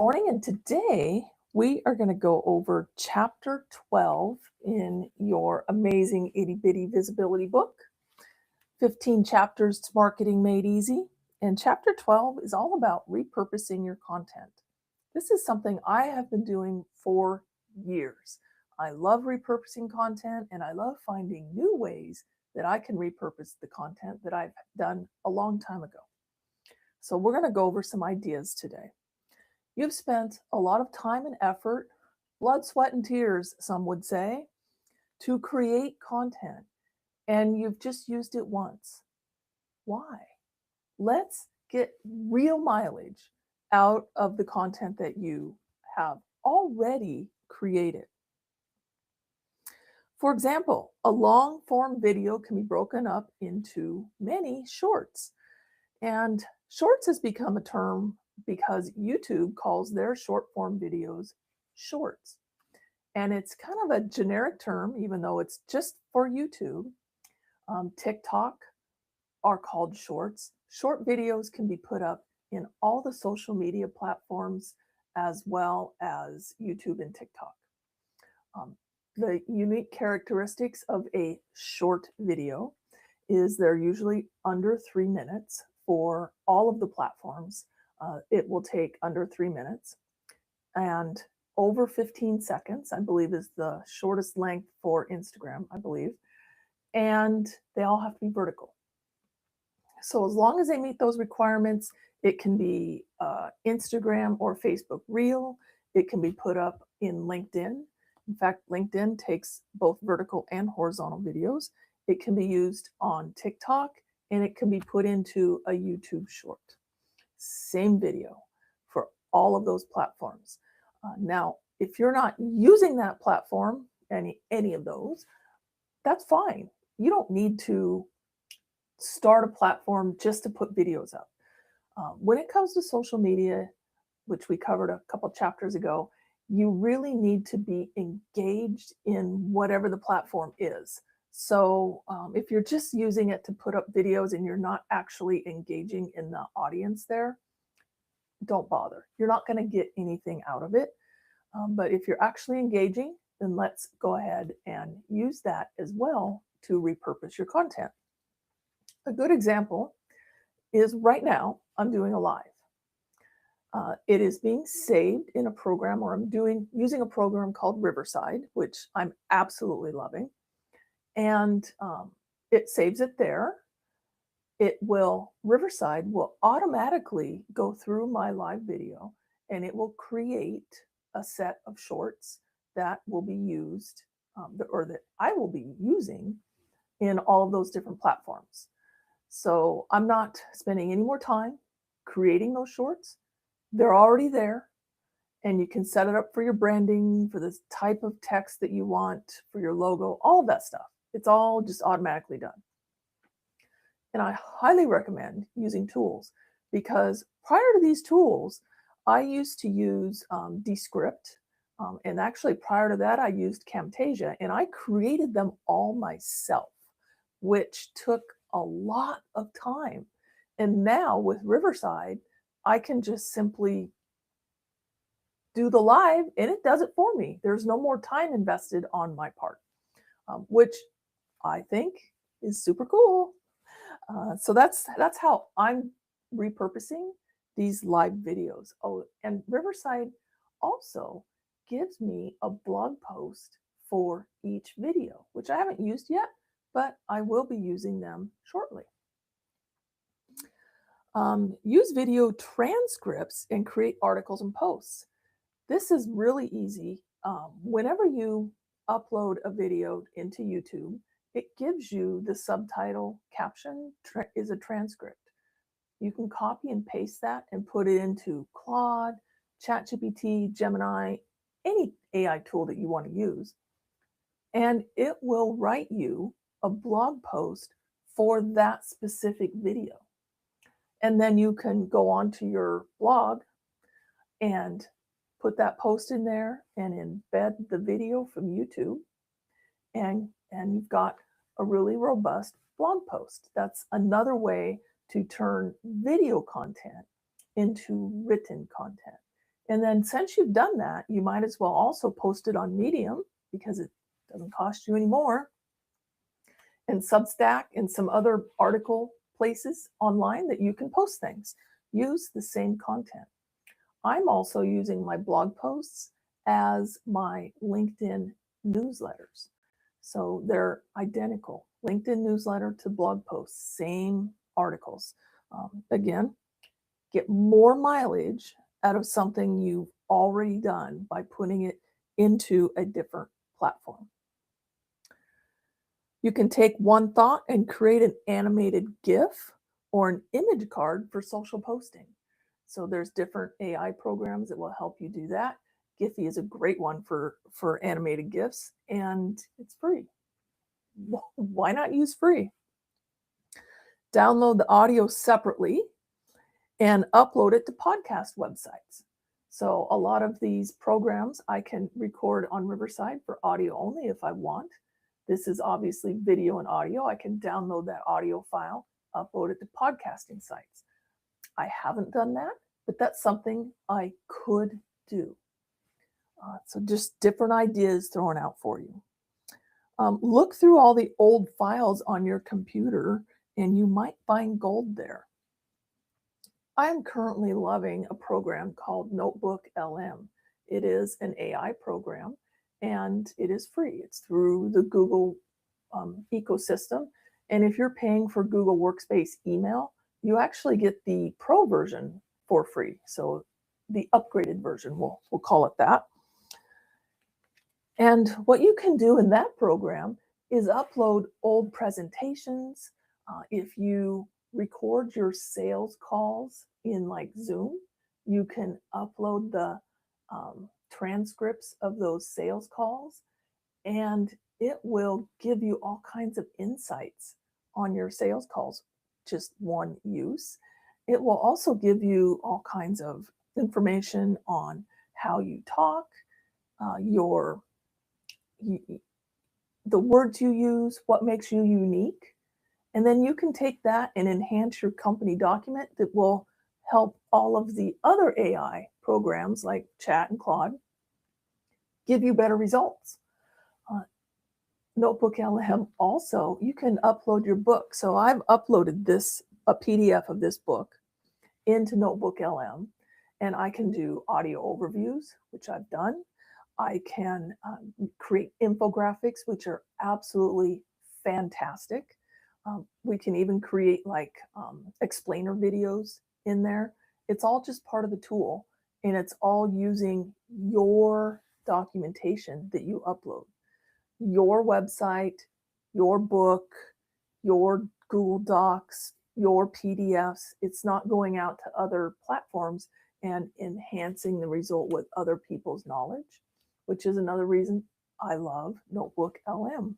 Morning, and today we are going to go over chapter 12 in your amazing itty bitty visibility book, 15 chapters to marketing made easy. And chapter 12 is all about repurposing your content. This is something I have been doing for years. I love repurposing content, and I love finding new ways that I can repurpose the content that I've done a long time ago. So we're going to go over some ideas today. You've spent a lot of time and effort, blood, sweat, and tears, some would say, to create content, and you've just used it once. Why? Let's get real mileage out of the content that you have already created. For example, a long form video can be broken up into many shorts. And shorts has become a term because YouTube calls their short form videos shorts. And it's kind of a generic term, even though it's just for YouTube. TikTok are called shorts. Short videos can be put up in all the social media platforms as well as YouTube and TikTok. The unique characteristics of a short video is they're usually under 3 minutes for all of the platforms. It will take under 3 minutes, and over 15 seconds, I believe, is the shortest length for Instagram, I believe. And they all have to be vertical. So as long as they meet those requirements, it can be Instagram or Facebook Reel. It can be put up in LinkedIn. In fact, LinkedIn takes both vertical and horizontal videos. It can be used on TikTok, and it can be put into a YouTube short. Same video for all of those platforms. Now, if you're not using that platform, any of those, that's fine. You don't need to start a platform just to put videos up. When it comes to social media, which we covered a couple chapters ago, you really need to be engaged in whatever the platform is. So if you're just using it to put up videos and you're not actually engaging in the audience there, don't bother. You're not going to get anything out of it. But if you're actually engaging, then let's go ahead and use that as well to repurpose your content. A good example is right now I'm doing a live. It is being saved in a program, or I'm using a program called Riverside, which I'm absolutely loving. And it saves it there. Riverside will automatically go through my live video, and it will create a set of shorts that will be used, or that I will be using in all of those different platforms. So I'm not spending any more time creating those shorts. They're already there, and you can set it up for your branding, for the type of text that you want, for your logo, all of that stuff. It's all just automatically done. And I highly recommend using tools, because prior to these tools, I used to use Descript. And actually prior to that, I used Camtasia, and I created them all myself, which took a lot of time. And now with Riverside, I can just simply do the live and it does it for me. There's no more time invested on my part, which I think is super cool. So that's how I'm repurposing these live videos. Oh, and Riverside also gives me a blog post for each video, which I haven't used yet, but I will be using them shortly. Use video transcripts and create articles and posts. This is really easy. Whenever you upload a video into YouTube, it gives you the subtitle caption is a transcript. You can copy and paste that and put it into Claude, ChatGPT, Gemini, any AI tool that you want to use. And it will write you a blog post for that specific video. And then you can go onto your blog and put that post in there and embed the video from YouTube. And you've got a really robust blog post. That's another way to turn video content into written content. And then since you've done that, you might as well also post it on Medium because it doesn't cost you any more, and Substack and some other article places online that you can post things. Use the same content. I'm also using my blog posts as my LinkedIn newsletters. So they're identical. LinkedIn newsletter to blog posts, same articles. Again, get more mileage out of something you've already done by putting it into a different platform. You can take one thought and create an animated GIF or an image card for social posting. So there's different AI programs that will help you do that. Giphy is a great one for animated GIFs, and it's free. Why not use free? Download the audio separately and upload it to podcast websites. So a lot of these programs I can record on Riverside for audio only if I want. This is obviously video and audio. I can download that audio file, upload it to podcasting sites. I haven't done that, but that's something I could do. So just different ideas thrown out for you. Look through all the old files on your computer and you might find gold there. I'm currently loving a program called Notebook LM. It is an AI program and it is free. It's through the Google ecosystem. And if you're paying for Google Workspace email, you actually get the pro version for free. So the upgraded version, we'll call it that. And what you can do in that program is upload old presentations. If you record your sales calls in like Zoom, you can upload the transcripts of those sales calls, and it will give you all kinds of insights on your sales calls, just one use. It will also give you all kinds of information on how you talk, the words you use, what makes you unique. And then you can take that and enhance your company document that will help all of the other AI programs like Chat and Claude give you better results. Notebook LM also, you can upload your book. So I've uploaded a PDF of this book into Notebook LM, and I can do audio overviews, which I've done. I can create infographics, which are absolutely fantastic. We can even create like explainer videos in there. It's all just part of the tool, and it's all using your documentation that you upload. Your website, your book, your Google Docs, your PDFs. It's not going out to other platforms and enhancing the result with other people's knowledge, which is another reason I love Notebook LM.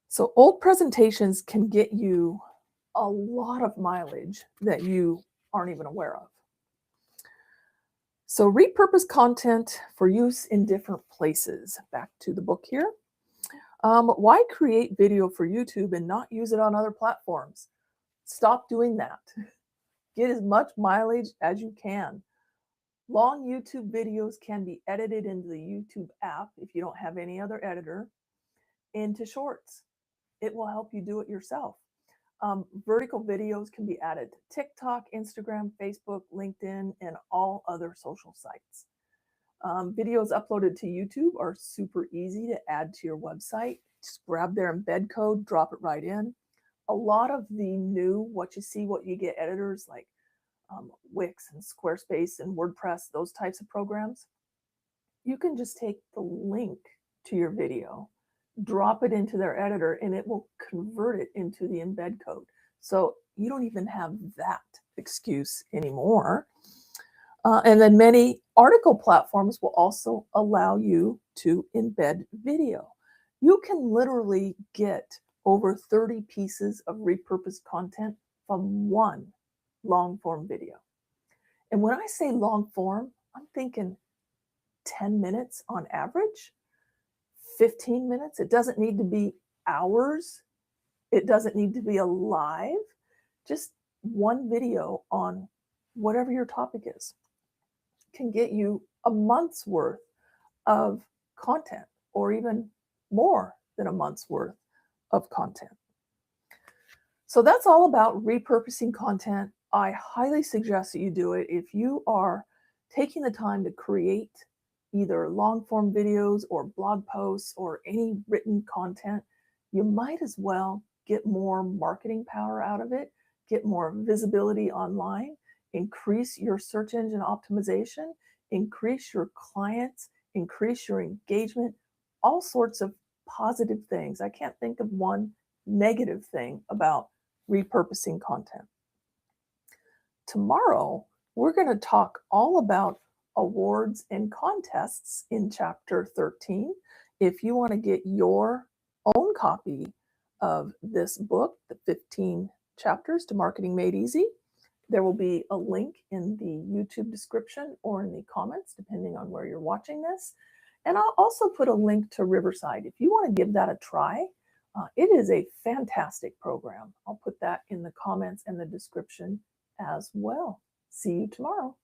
So old presentations can get you a lot of mileage that you aren't even aware of. So repurpose content for use in different places. Back to the book here. Why create video for YouTube and not use it on other platforms? Stop doing that. Get as much mileage as you can. Long YouTube videos can be edited into the YouTube app if you don't have any other editor into shorts. It will help you do it yourself. Vertical videos can be added to TikTok, Instagram, Facebook, LinkedIn, and all other social sites. Videos uploaded to YouTube are super easy to add to your website. Just grab their embed code, drop it right in. A lot of the new what you see, what you get editors like Wix and Squarespace and WordPress, those types of programs, you can just take the link to your video, drop it into their editor, and it will convert it into the embed code. So you don't even have that excuse anymore. And then many article platforms will also allow you to embed video. You can literally get over 30 pieces of repurposed content from one long form video. And when I say long form, I'm thinking 10 minutes on average, 15 minutes. It doesn't need to be hours. It doesn't need to be alive. Just one video on whatever your topic is, can get you a month's worth of content, or even more than a month's worth of content. So that's all about repurposing content. I highly suggest that you do it if you are taking the time to create either long form videos or blog posts or any written content. You might as well get more marketing power out of it, get more visibility online, increase your search engine optimization, increase your clients, increase your engagement, all sorts of positive things. I can't think of one negative thing about repurposing content. Tomorrow, we're going to talk all about awards and contests in chapter 13. If you want to get your own copy of this book, The 15 Chapters to Marketing Made Easy, there will be a link in the YouTube description or in the comments, depending on where you're watching this. And I'll also put a link to Riverside. If you want to give that a try, it is a fantastic program. I'll put that in the comments and the description as well. See you tomorrow.